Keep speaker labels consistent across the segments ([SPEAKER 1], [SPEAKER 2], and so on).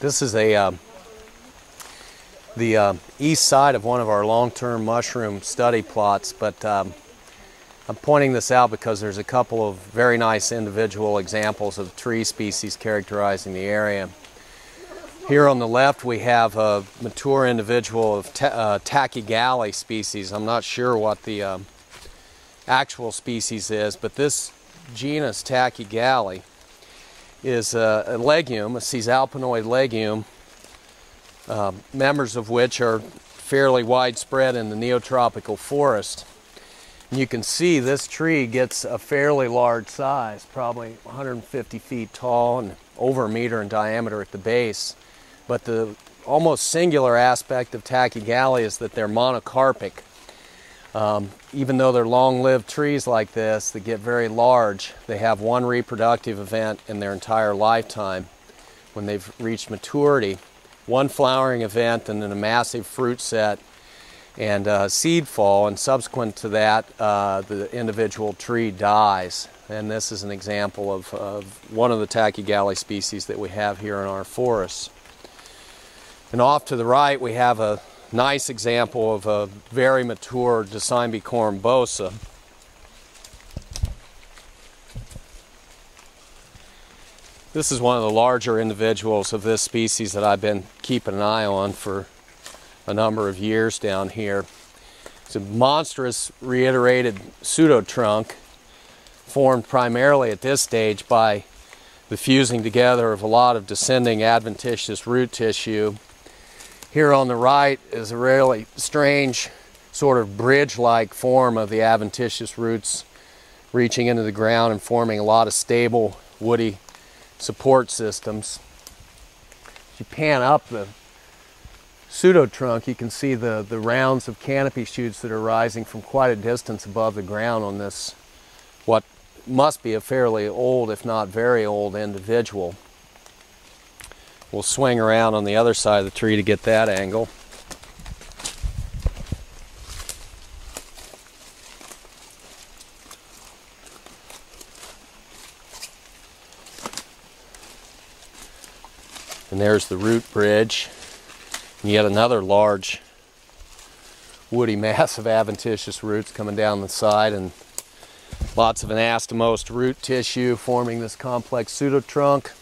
[SPEAKER 1] This is the east side of one of our long-term mushroom study plots, but I'm pointing this out because there's a couple of very nice individual examples of tree species characterizing the area. Here on the left we have a mature individual of Tachigali species. I'm not sure what the actual species is, but this genus Tachigali is a legume, a caesalpinoid legume, members of which are fairly widespread in the neotropical forest. And you can see this tree gets a fairly large size, probably 150 feet tall and over a meter in diameter at the base. But the almost singular aspect of Tachigali is that they're monocarpic. Even though they're long-lived trees like this that get very large, they have one reproductive event in their entire lifetime when they've reached maturity. One flowering event and then a massive fruit set and seed fall, and subsequent to that the individual tree dies. And this is an example of one of the Tachigali species that we have here in our forests. And off to the right we have a nice example of a very mature Dicymbe corymbosa. This is one of the larger individuals of this species that I've been keeping an eye on for a number of years down here. It's a monstrous reiterated pseudotrunk formed primarily at this stage by the fusing together of a lot of descending adventitious root tissue. Here on the right is a really strange sort of bridge-like form of the adventitious roots reaching into the ground and forming a lot of stable woody support systems. If you pan up the pseudotrunk, you can see the rounds of canopy shoots that are rising from quite a distance above the ground on this, what must be a fairly old, if not very old, individual. We'll swing around on the other side of the tree to get that angle. And there's the root bridge. And yet another large woody mass of adventitious roots coming down the side, and lots of anastomosed root tissue forming this complex pseudotrunk.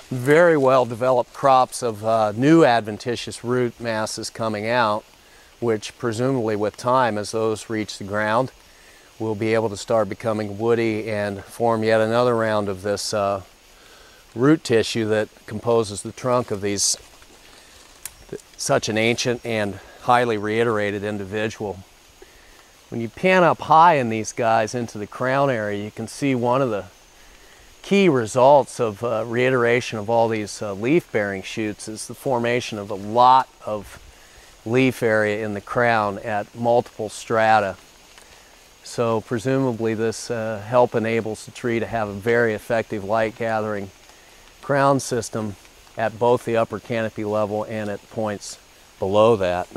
[SPEAKER 1] Very well developed crops of new adventitious root masses coming out, which presumably with time, as those reach the ground, will be able to start becoming woody and form yet another round of this root tissue that composes the trunk of these such an ancient and highly reiterated individual. When you pan up high in these guys into the crown area, you can see one of the key results of reiteration of all these leaf-bearing shoots is the formation of a lot of leaf area in the crown at multiple strata. So presumably this help enables the tree to have a very effective light-gathering crown system at both the upper canopy level and at points below that.